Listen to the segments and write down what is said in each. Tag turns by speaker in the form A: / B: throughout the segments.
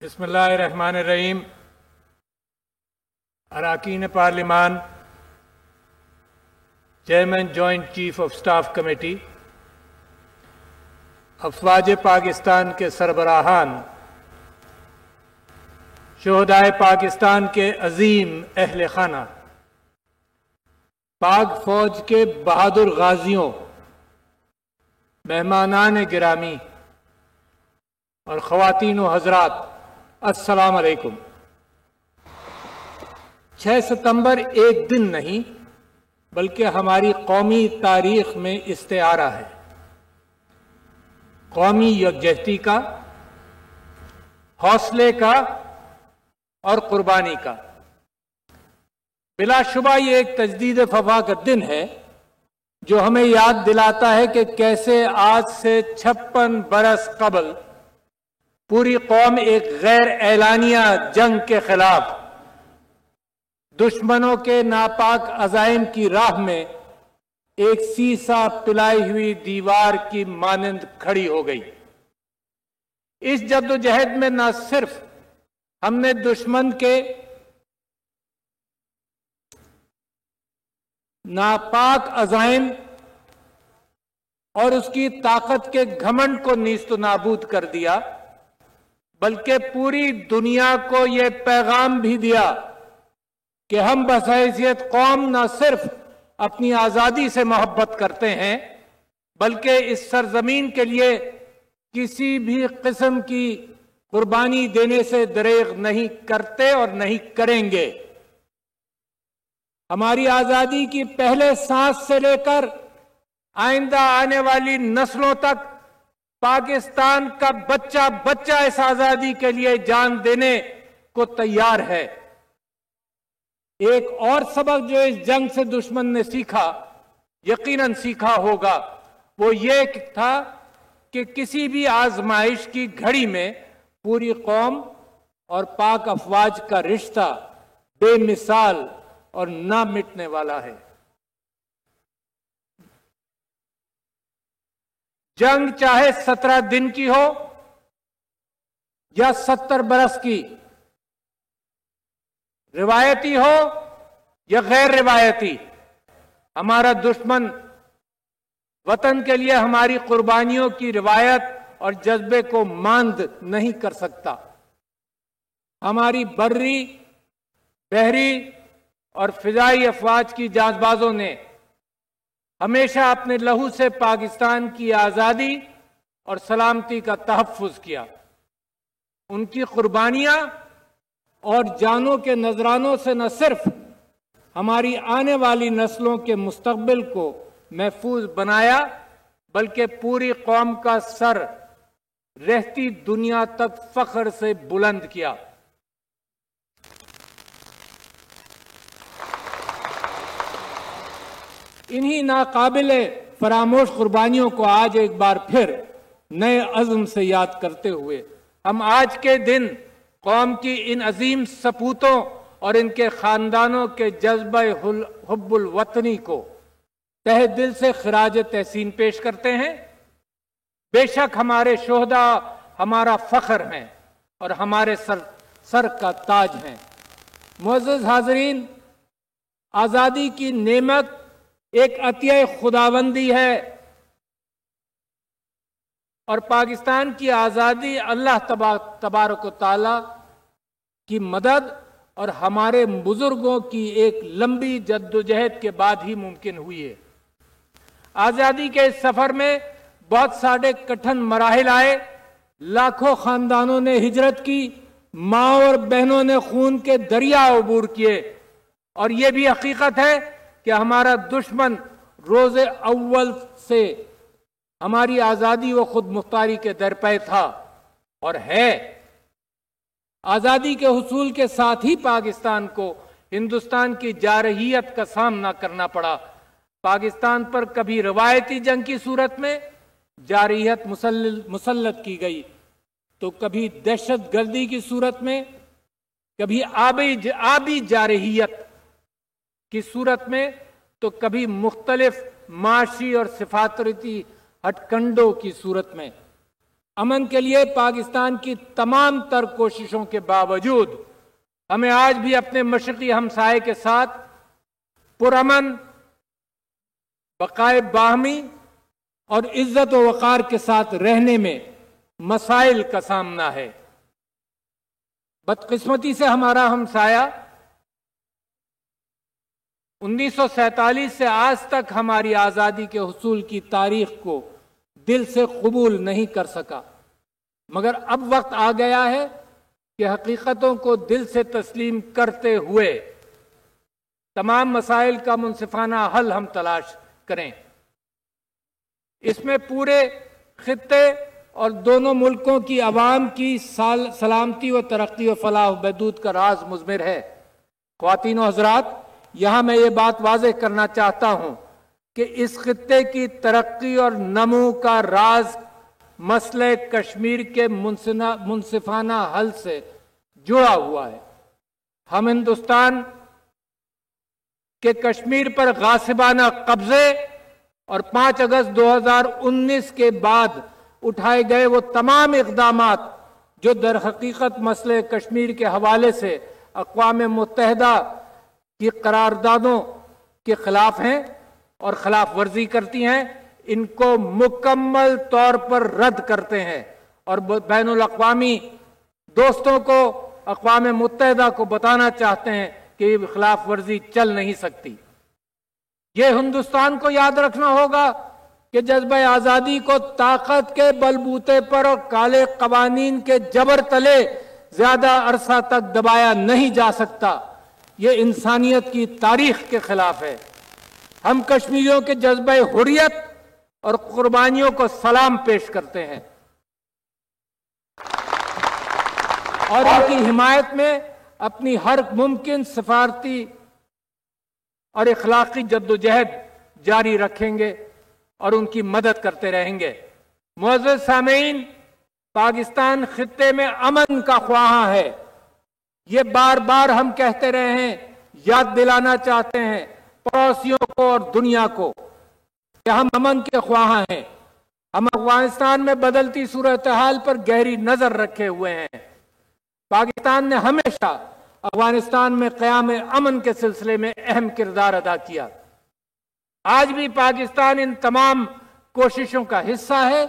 A: بسم اللہ الرحمن الرحیم۔ اراکین پارلیمان، chairman joint chief of staff committee, افواج پاکستان کے سربراہان، شہدائے پاکستان کے عظیم اہل خانہ، پاک فوج کے بہادر غازیوں، مہمانان گرامی اور خواتین و حضرات، السلام علیکم۔ 6 ستمبر ایک دن نہیں بلکہ ہماری قومی تاریخ میں استعارہ ہے، قومی یکجہتی کا، حوصلے کا اور قربانی کا۔ بلا شبہ یہ ایک تجدید وفا کا دن ہے جو ہمیں یاد دلاتا ہے کہ کیسے آج سے 56 برس قبل پوری قوم ایک غیر اعلانیہ جنگ کے خلاف دشمنوں کے ناپاک عزائم کی راہ میں ایک سیسا پلائی ہوئی دیوار کی مانند کھڑی ہو گئی۔ اس جدوجہد میں نہ صرف ہم نے دشمن کے ناپاک عزائم اور اس کی طاقت کے گھمنڈ کو نیست و نابود کر دیا، بلکہ پوری دنیا کو یہ پیغام بھی دیا کہ ہم بحیثیت قوم نہ صرف اپنی آزادی سے محبت کرتے ہیں بلکہ اس سرزمین کے لیے کسی بھی قسم کی قربانی دینے سے دریغ نہیں کرتے اور نہیں کریں گے۔ ہماری آزادی کی پہلے سانس سے لے کر آئندہ آنے والی نسلوں تک پاکستان کا بچہ بچہ اس آزادی کے لیے جان دینے کو تیار ہے۔ ایک اور سبق جو اس جنگ سے دشمن نے سیکھا، یقیناً سیکھا ہوگا، وہ یہ تھا کہ کسی بھی آزمائش کی گھڑی میں پوری قوم اور پاک افواج کا رشتہ بے مثال اور نہ مٹنے والا ہے۔ جنگ چاہے 17 دن کی ہو یا 70 برس کی، روایتی ہو یا غیر روایتی، ہمارا دشمن وطن کے لیے ہماری قربانیوں کی روایت اور جذبے کو ماند نہیں کر سکتا۔ ہماری بری، بحری اور فضائی افواج کی جانب بازوں نے ہمیشہ اپنے لہو سے پاکستان کی آزادی اور سلامتی کا تحفظ کیا۔ ان کی قربانیاں اور جانوں کے نذرانوں سے نہ صرف ہماری آنے والی نسلوں کے مستقبل کو محفوظ بنایا بلکہ پوری قوم کا سر رہتی دنیا تک فخر سے بلند کیا۔ انہی ناقابل فراموش قربانیوں کو آج ایک بار پھر نئے عزم سے یاد کرتے ہوئے ہم آج کے دن قوم کی ان عظیم سپوتوں اور ان کے خاندانوں کے جذبہ حب الوطنی کو تہ دل سے خراج تحسین پیش کرتے ہیں۔ بے شک ہمارے شہداء ہمارا فخر ہیں اور ہمارے سر کا تاج ہیں۔ معزز حاضرین، آزادی کی نعمت ایک عطیہ خداوندی ہے اور پاکستان کی آزادی اللہ تبارک و تعالی کی مدد اور ہمارے بزرگوں کی ایک لمبی جدوجہد کے بعد ہی ممکن ہوئی ہے۔ آزادی کے اس سفر میں بہت سارے کٹھن مراحل آئے، لاکھوں خاندانوں نے ہجرت کی، ماں اور بہنوں نے خون کے دریا عبور کیے، اور یہ بھی حقیقت ہے کہ ہمارا دشمن روز اول سے ہماری آزادی و خود مختاری کے درپے تھا اور ہے۔ آزادی کے حصول کے ساتھ ہی پاکستان کو ہندوستان کی جارحیت کا سامنا کرنا پڑا۔ پاکستان پر کبھی روایتی جنگ کی صورت میں جارحیت مسلط کی گئی، تو کبھی دہشت گردی کی صورت میں، کبھی آبی جارحیت کی صورت میں، تو کبھی مختلف معاشی اور سفارتی ہتھ کنڈوں کی صورت میں۔ امن کے لیے پاکستان کی تمام تر کوششوں کے باوجود ہمیں آج بھی اپنے مشرقی ہمسائے کے ساتھ پرامن، بقائے باہمی اور عزت و وقار کے ساتھ رہنے میں مسائل کا سامنا ہے۔ بدقسمتی سے ہمارا ہمسایہ 1947 سے آج تک ہماری آزادی کے حصول کی تاریخ کو دل سے قبول نہیں کر سکا، مگر اب وقت آ گیا ہے کہ حقیقتوں کو دل سے تسلیم کرتے ہوئے تمام مسائل کا منصفانہ حل ہم تلاش کریں۔ اس میں پورے خطے اور دونوں ملکوں کی عوام کی سلامتی و ترقی و فلاح و بہبود کا راز مضمر ہے۔ خواتین و حضرات، یہاں میں یہ بات واضح کرنا چاہتا ہوں کہ اس خطے کی ترقی اور نمو کا راز مسئلہ کشمیر کے منصفانہ حل سے جڑا ہوا ہے۔ ہم ہندوستان کے کشمیر پر غاصبانہ قبضے اور 5 اگست 2019 کے بعد اٹھائے گئے وہ تمام اقدامات جو در حقیقت مسئلہ کشمیر کے حوالے سے اقوام متحدہ کی قراردادوں کے خلاف ہیں اور خلاف ورزی کرتی ہیں، ان کو مکمل طور پر رد کرتے ہیں اور بین الاقوامی دوستوں کو، اقوام متحدہ کو بتانا چاہتے ہیں کہ یہ خلاف ورزی چل نہیں سکتی۔ یہ ہندوستان کو یاد رکھنا ہوگا کہ جذبہ آزادی کو طاقت کے بلبوتے پر اور کالے قوانین کے جبر تلے زیادہ عرصہ تک دبایا نہیں جا سکتا۔ یہ انسانیت کی تاریخ کے خلاف ہے۔ ہم کشمیریوں کے جذبہ حریت اور قربانیوں کو سلام پیش کرتے ہیں اور ان کی حمایت میں اپنی ہر ممکن سفارتی اور اخلاقی جدوجہد جاری رکھیں گے اور ان کی مدد کرتے رہیں گے۔ معزز سامعین، پاکستان خطے میں امن کا خواہاں ہے، یہ بار بار ہم کہتے رہے ہیں، یاد دلانا چاہتے ہیں پڑوسیوں کو اور دنیا کو کہ ہم امن کے خواہاں ہیں۔ ہم افغانستان میں بدلتی صورتحال پر گہری نظر رکھے ہوئے ہیں۔ پاکستان نے ہمیشہ افغانستان میں قیام امن کے سلسلے میں اہم کردار ادا کیا۔ آج بھی پاکستان ان تمام کوششوں کا حصہ ہے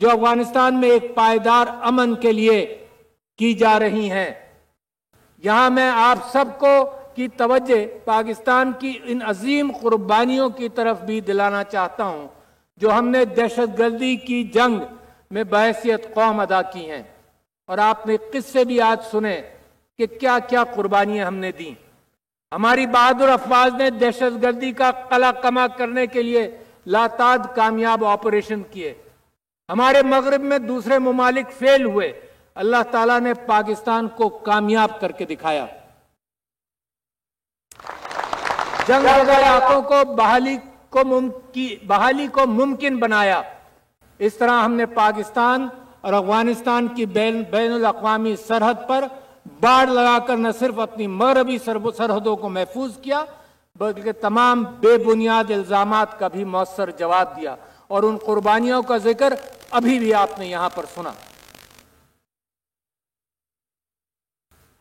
A: جو افغانستان میں ایک پائیدار امن کے لیے کی جا رہی ہیں۔ یہاں میں آپ سب کو کی توجہ پاکستان کی ان عظیم قربانیوں کی طرف بھی دلانا چاہتا ہوں جو ہم نے دہشت گردی کی جنگ میں بحیثیت قوم ادا کی ہیں، اور آپ نے قصے بھی آج سنے کہ کیا کیا قربانیاں ہم نے دیں۔ ہماری بہادر افواج نے دہشت گردی کا قلع کما کرنے کے لیے لاتعداد کامیاب آپریشن کیے۔ ہمارے مغرب میں دوسرے ممالک فیل ہوئے، اللہ تعالیٰ نے پاکستان کو کامیاب کر کے دکھایا۔ جنگ زدہ علاقوں کو بحالی کو ممکن بنایا۔ اس طرح ہم نے پاکستان اور افغانستان کی بین الاقوامی سرحد پر باڑ لگا کر نہ صرف اپنی مغربی سرحدوں کو محفوظ کیا بلکہ تمام بے بنیاد الزامات کا بھی مؤثر جواب دیا، اور ان قربانیوں کا ذکر ابھی بھی آپ نے یہاں پر سنا۔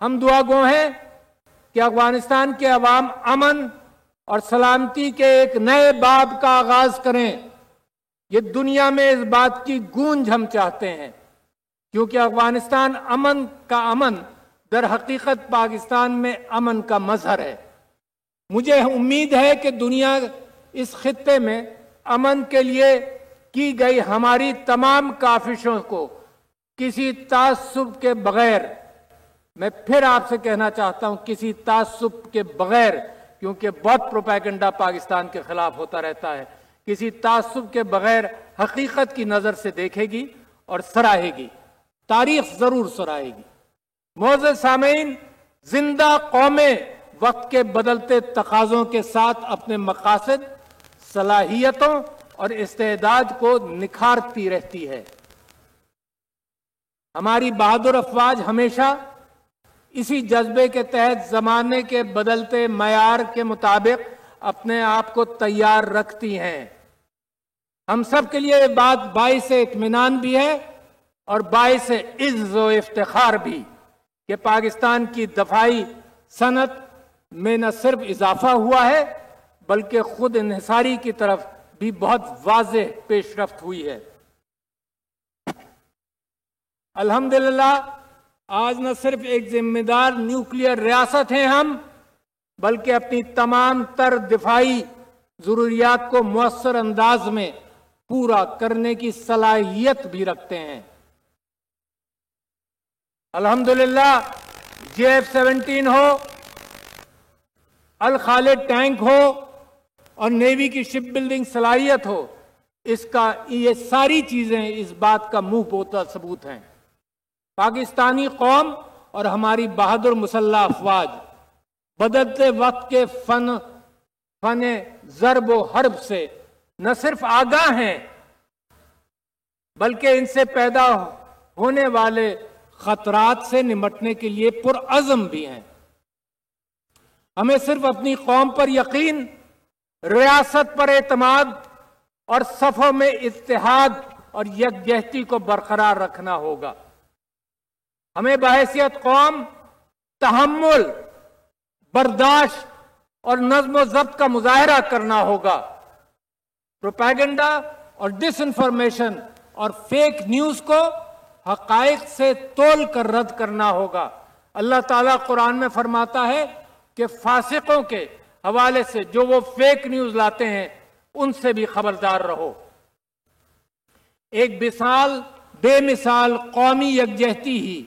A: ہم دعا گو ہیں کہ افغانستان کے عوام امن اور سلامتی کے ایک نئے باب کا آغاز کریں۔ یہ دنیا میں اس بات کی گونج ہم چاہتے ہیں، کیونکہ افغانستان امن در حقیقت پاکستان میں امن کا مظہر ہے۔ مجھے امید ہے کہ دنیا اس خطے میں امن کے لیے کی گئی ہماری تمام کاوشوں کو کسی تعصب کے بغیر، میں پھر آپ سے کہنا چاہتا ہوں کسی تعصب کے بغیر، کیونکہ بہت پروپیگنڈا پاکستان کے خلاف ہوتا رہتا ہے، کسی تعصب کے بغیر حقیقت کی نظر سے دیکھے گی اور سراہے گی، تاریخ ضرور سراہے گی۔ معزز سامعین، زندہ قومیں وقت کے بدلتے تقاضوں کے ساتھ اپنے مقاصد، صلاحیتوں اور استعداد کو نکھارتی رہتی ہے۔ ہماری بہادر افواج ہمیشہ اسی جذبے کے تحت زمانے کے بدلتے معیار کے مطابق اپنے آپ کو تیار رکھتی ہیں۔ ہم سب کے لیے یہ بات باعث اطمینان بھی ہے اور باعث عز و افتخار بھی کہ پاکستان کی دفاعی صنعت میں نہ صرف اضافہ ہوا ہے بلکہ خود انحصاری کی طرف بھی بہت واضح پیش رفت ہوئی ہے۔ الحمدللہ آج نہ صرف ایک ذمہ دار نیوکلیئر ریاست ہیں ہم، بلکہ اپنی تمام تر دفاعی ضروریات کو مؤثر انداز میں پورا کرنے کی صلاحیت بھی رکھتے ہیں۔ الحمدللہ JF-17 ہو، الخالد ٹینک ہو اور نیوی کی شپ بلڈنگ صلاحیت ہو، یہ ساری چیزیں اس بات کا منہ بوتا ثبوت ہیں۔ پاکستانی قوم اور ہماری بہادر مسلح افواج بدلتے وقت کے فن ضرب و حرب سے نہ صرف آگاہ ہیں بلکہ ان سے پیدا ہونے والے خطرات سے نمٹنے کے لیے پرعزم بھی ہیں۔ ہمیں صرف اپنی قوم پر یقین، ریاست پر اعتماد اور صفوں میں اتحاد اور یکجہتی کو برقرار رکھنا ہوگا۔ ہمیں بحیثیت قوم تحمل، برداشت اور نظم و ضبط کا مظاہرہ کرنا ہوگا۔ پروپیگنڈا اور ڈس انفارمیشن اور فیک نیوز کو حقائق سے تول کر رد کرنا ہوگا۔ اللہ تعالیٰ قرآن میں فرماتا ہے کہ فاسقوں کے حوالے سے جو وہ فیک نیوز لاتے ہیں ان سے بھی خبردار رہو۔ ایک بے مثال قومی یکجہتی ہی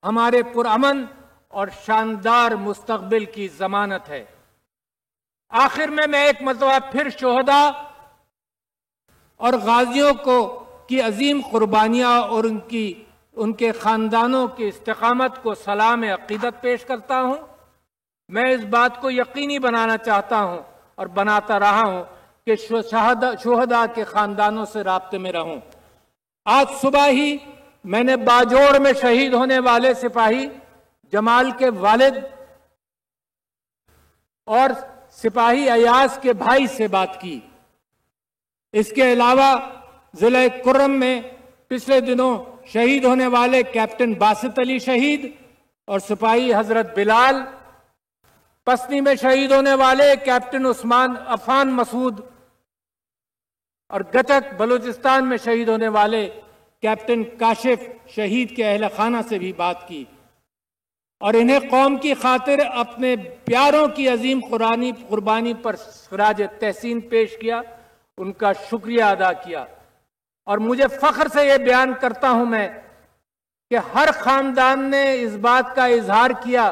A: ہمارے پرامن اور شاندار مستقبل کی ضمانت ہے۔ آخر میں ایک مرتبہ پھر شہداء اور غازیوں کی عظیم قربانیاں اور ان کے خاندانوں کی استقامت کو سلام عقیدت پیش کرتا ہوں۔ میں اس بات کو یقینی بنانا چاہتا ہوں اور بناتا رہا ہوں کہ شہداء کے خاندانوں سے رابطے میں رہوں۔ آج صبح ہی میں نے باجوڑ میں شہید ہونے والے سپاہی جمال کے والد اور سپاہی ایاز کے بھائی سے بات کی۔ اس کے علاوہ ضلع کرم میں پچھلے دنوں شہید ہونے والے کیپٹن باسط علی شہید اور سپاہی حضرت بلال، پسنی میں شہید ہونے والے کیپٹن عفان مسعود اور گچک بلوچستان میں شہید ہونے والے کیپٹن کاشف شہید کے اہل خانہ سے بھی بات کی اور انہیں قوم کی خاطر اپنے پیاروں کی عظیم قربانی پر خراج تحسین پیش کیا، ان کا شکریہ ادا کیا۔ اور مجھے فخر سے یہ بیان کرتا ہوں میں کہ ہر خاندان نے اس بات کا اظہار کیا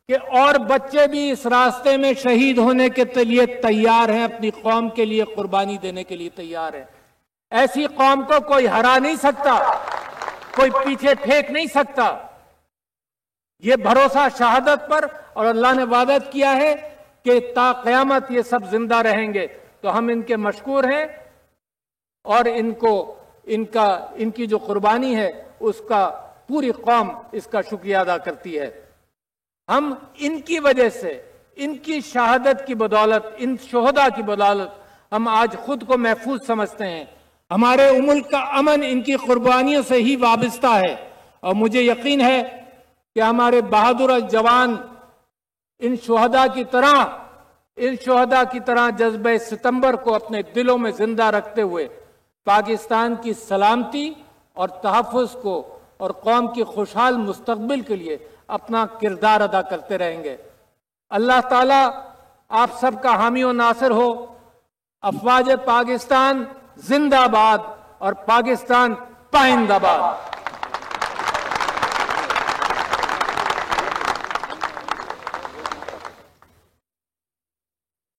A: کہ اور بچے بھی اس راستے میں شہید ہونے کے لیے تیار ہیں، اپنی قوم کے لیے قربانی دینے کے لیے تیار ہیں۔ ایسی قوم کو کوئی ہرا نہیں سکتا، کوئی پیچھے پھینک نہیں سکتا۔ یہ بھروسہ شہادت پر، اور اللہ نے وعدہ کیا ہے کہ تا قیامت یہ سب زندہ رہیں گے، تو ہم ان کے مشکور ہیں اور ان کی جو قربانی ہے اس کا پوری قوم اس کا شکریہ ادا کرتی ہے۔ ہم ان کی وجہ سے، ان کی شہادت کی بدولت، ان شہداء کی بدولت ہم آج خود کو محفوظ سمجھتے ہیں۔ ہمارے ملک کا امن ان کی قربانیوں سے ہی وابستہ ہے، اور مجھے یقین ہے کہ ہمارے بہادر جوان ان شہداء کی طرح جذبہ ستمبر کو اپنے دلوں میں زندہ رکھتے ہوئے پاکستان کی سلامتی اور تحفظ کو اور قوم کی خوشحال مستقبل کے لیے اپنا کردار ادا کرتے رہیں گے۔ اللہ تعالیٰ آپ سب کا حامی و ناصر ہو۔ افواج پاکستان زندہ باد اور پاکستان پائندہ باد۔